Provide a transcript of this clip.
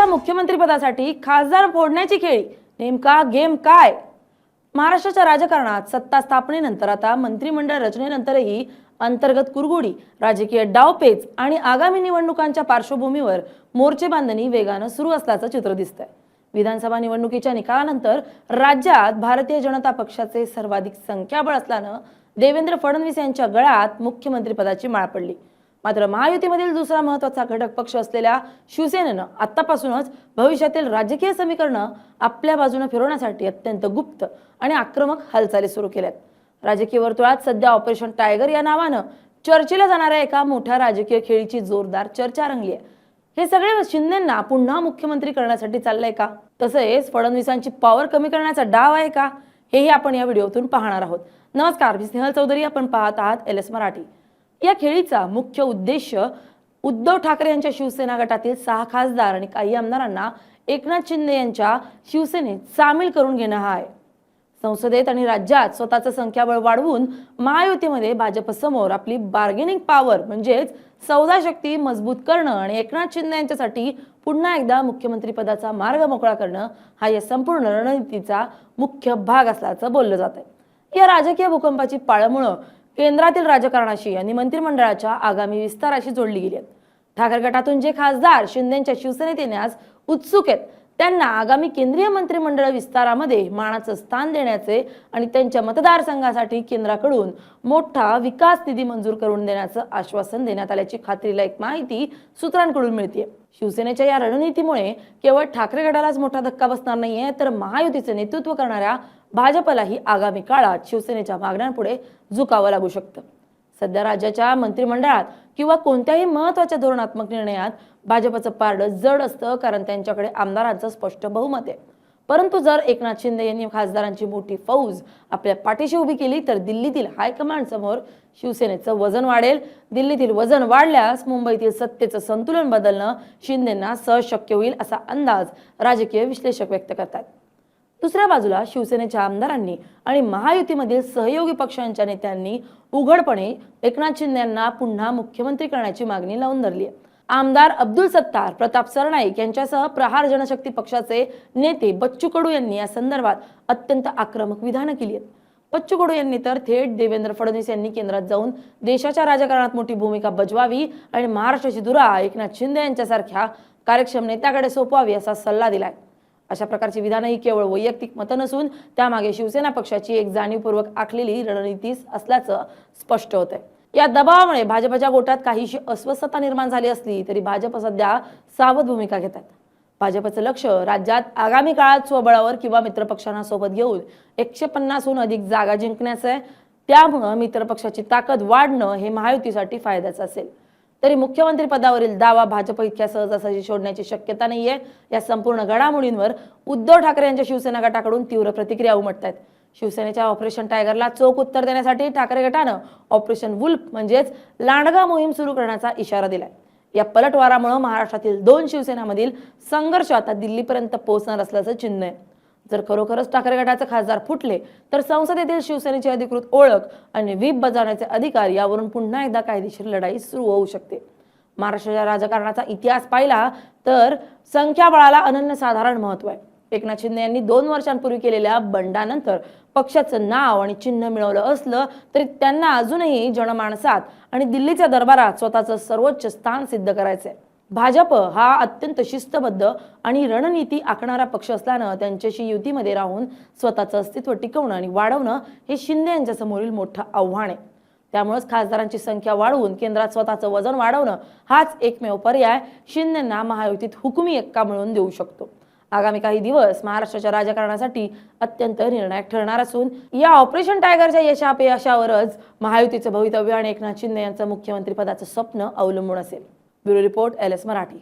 मुख्यमंत्रीपदासाठी खासदार फोडण्याची खेळी, नेमका गेम काय? महाराष्ट्राच्या राजकारणात सत्ता स्थापनेनंतर आता मंत्रिमंडळ रचनेनंतरही अंतर्गत कुरघोडी, राजकीय डावपेच आणि आगामी निवडणुकांच्या पार्श्वभूमीवर मोर्चे बांधणी वेगानं सुरू असल्याचं चित्र दिसतंय। विधानसभा निवडणुकीच्या निकालानंतर राज्यात भारतीय जनता पक्षाचे सर्वाधिक संख्याबळ असल्यानं देवेंद्र फडणवीस यांच्या गळ्यात मुख्यमंत्रीपदाची माळ पडली। मात्र महायुतीमधील दुसरा महत्त्वाचा घटक पक्ष असलेल्या शिवसेनेनं आतापासूनच भविष्यातील राजकीय समीकरणं आपल्या बाजूने फिरवण्यासाठी अत्यंत गुप्त आणि आक्रमक हालचाली सुरू केल्यात। राजकीय वर्तुळात सध्या ऑपरेशन टायगर या नावानं चर्चेला जाणाऱ्या एका मोठ्या राजकीय खेळीची जोरदार चर्चा रंगली आहे। हे सगळे शिंदेंना पुन्हा मुख्यमंत्री करण्यासाठी चाललंय का? तसेच फडणवीसांची पॉवर कमी करण्याचा डाव आहे का? हेही आपण या व्हिडिओतून पाहणार आहोत। नमस्कार, मी स्नेहल चौधरी, आपण पाहत आहात LS मराठी। या खेळीचा मुख्य उद्देश उद्धव ठाकरे यांच्या शिवसेना गटातील 6 खासदार आणि काही आमदारांना एकनाथ शिंदे यांच्या शिवसेनेत सामील करून घेणं हा आहे। संसदेत आणि राज्यात स्वतःचं संख्याबळ वाढवून महायुतीमध्ये भाजप समोर आपली बार्गेनिंग पॉवर म्हणजेच सौदा शक्ती मजबूत करणं आणि एकनाथ शिंदे यांच्यासाठी पुन्हा एकदा मुख्यमंत्री पदाचा मार्ग मोकळा करणं हा या संपूर्ण रणनीतीचा मुख्य भाग असल्याचं बोललं जात आहे। या राजकीय भूकंपाची पाळंमुळं केंद्रातील राजकारणाशी आणि मंत्रिमंडळाच्या आगामी विस्ताराशी जोडली गेली आहेत। ठाकरे गटातून जे खासदार शिंदेंच्या शिवसेनेत येण्यास उत्सुक आहेत त्यांना आगामी केंद्रीय मंत्रिमंडळ विस्तारामध्ये मानाचं स्थान देण्याचे आणि त्यांच्या मतदारसंघासाठी केंद्राकडून मोठा विकास निधी मंजूर करून देण्याचं आश्वासन देण्यात आल्याची खात्रीलायक माहिती सूत्रांकडून मिळते। शिवसेनेच्या या रणनीतीमुळे केवळ ठाकरे गटालाच मोठा धक्का बसणार नाहीये, तर महायुतीचे नेतृत्व करणाऱ्या भाजपलाही आगामी काळात शिवसेनेच्या मागण्यांपुढे झुकावं लागू शकतं। सध्या राज्याच्या मंत्रिमंडळात किंवा कोणत्याही महत्त्वाच्या धोरणात्मक निर्णयात भाजपचं पारडं जड असतं, कारण त्यांच्याकडे आमदारांचं स्पष्ट बहुमत आहे। परंतु जर एकनाथ शिंदे यांनी खासदारांची मोठी फौज आपल्या पाठीशी उभी केली तर दिल्लीतील हायकमांड समोर शिवसेनेचं वजन वाढेल। दिल्लीतील वजन वाढल्यास मुंबईतील सत्तेचं संतुलन बदलणं शिंदेंना सहज शक्य होईल असा अंदाज राजकीय विश्लेषक व्यक्त करतात। दुसऱ्या बाजूला शिवसेनेच्या आमदारांनी आणि महायुतीमधील सहयोगी पक्षांच्या नेत्यांनी उघडपणे एकनाथ शिंदे यांना पुन्हा मुख्यमंत्री करण्याची मागणी लावून धरली आहे। आमदार अब्दुल सत्तार, प्रताप सरनाईक यांच्यासह प्रहार जनशक्ती पक्षाचे नेते बच्चू कडू यांनी या संदर्भात अत्यंत आक्रमक विधानं केली आहेत। बच्चू कडू यांनी तर थेट देवेंद्र फडणवीस यांनी केंद्रात जाऊन देशाच्या राजकारणात मोठी भूमिका बजवावी आणि महाराष्ट्राची धुरा एकनाथ शिंदे यांच्यासारख्या कार्यक्षम नेत्याकडे सोपवावी असा सल्ला दिलाय। अशा प्रकारची विधानं ही केवळ वैयक्तिक मतं नसून त्यामागे शिवसेना पक्षाची एक जाणीवपूर्वक आखलेली रणनीती असल्याचं स्पष्ट होतंय। या दबावामुळे भाजपच्या गोटात काहीशी अस्वस्थता निर्माण झाली असली तरी भाजप सध्या सावध भूमिका घेतात। भाजपचं लक्ष राज्यात आगामी काळात स्वबळावर किंवा मित्रपक्षांना सोबत घेऊन 150हून अधिक जागा जिंकण्याचं आहे। त्यामुळे मित्रपक्षाची ताकद वाढणं हे महायुतीसाठी फायद्याचं असेल। तरी मुख्यमंत्री पदावरील दावा भाजप इतक्या सहजासहजी सोडण्याची शक्यता नाहीये। या संपूर्ण घडामोडींवर उद्धव ठाकरे यांच्या शिवसेना गटाकडून तीव्र प्रतिक्रिया उमटतात। शिवसेनेच्या ऑपरेशन टायगरला चोख उत्तर देण्यासाठी ठाकरे गटानं ऑपरेशन वुल्फ म्हणजेच लांडगा मोहीम सुरू करण्याचा इशारा दिलाय। या पलटवारामुळे महाराष्ट्रातील 2 शिवसेनांमधील संघर्ष आता दिल्लीपर्यंत पोहोचणार असल्याचं चिन्ह आहे। जर खरोखरच ठाकरे गटाचे खासदार फुटले तर संसदेतील शिवसेनेची अधिकृत ओळख आणि व्हीप बजावण्याचे अधिकार यावरून पुन्हा एकदा कायदेशीर लढाई सुरू होऊ शकते। महाराष्ट्राच्या राजकारणाचा इतिहास पाहिला तर संख्याबळाला अनन्यसाधारण महत्त्व आहे। एकनाथ शिंदे यांनी 2 वर्षांपूर्वी केलेल्या बंडानंतर पक्षाचं नाव आणि चिन्ह मिळवलं असलं तरी त्यांना अजूनही जनमानसात आणि दिल्लीच्या दरबारात स्वतःचं सर्वोच्च स्थान सिद्ध करायचंय। भाजप हा अत्यंत शिस्तबद्ध आणि रणनीती आखणारा पक्ष असल्यानं त्यांच्याशी युतीमध्ये राहून स्वतःचं अस्तित्व टिकवणं आणि वाढवणं हे शिंदे यांच्या समोरील मोठं आव्हान आहे। त्यामुळेच खासदारांची संख्या वाढवून केंद्रात स्वतःचं वजन वाढवणं हाच एकमेव पर्याय शिंदेंना महायुतीत हुकुमी एक्का मिळवून देऊ शकतो। आगामी काही दिवस महाराष्ट्राच्या राजकारणासाठी अत्यंत निर्णायक ठरणार असून या ऑपरेशन टायगरच्या यशापयशावरच महायुतीचं भवितव्य आणि एकनाथ शिंदे यांचं मुख्यमंत्री पदाचं स्वप्न अवलंबून असेल। Bureau report LS Marathi.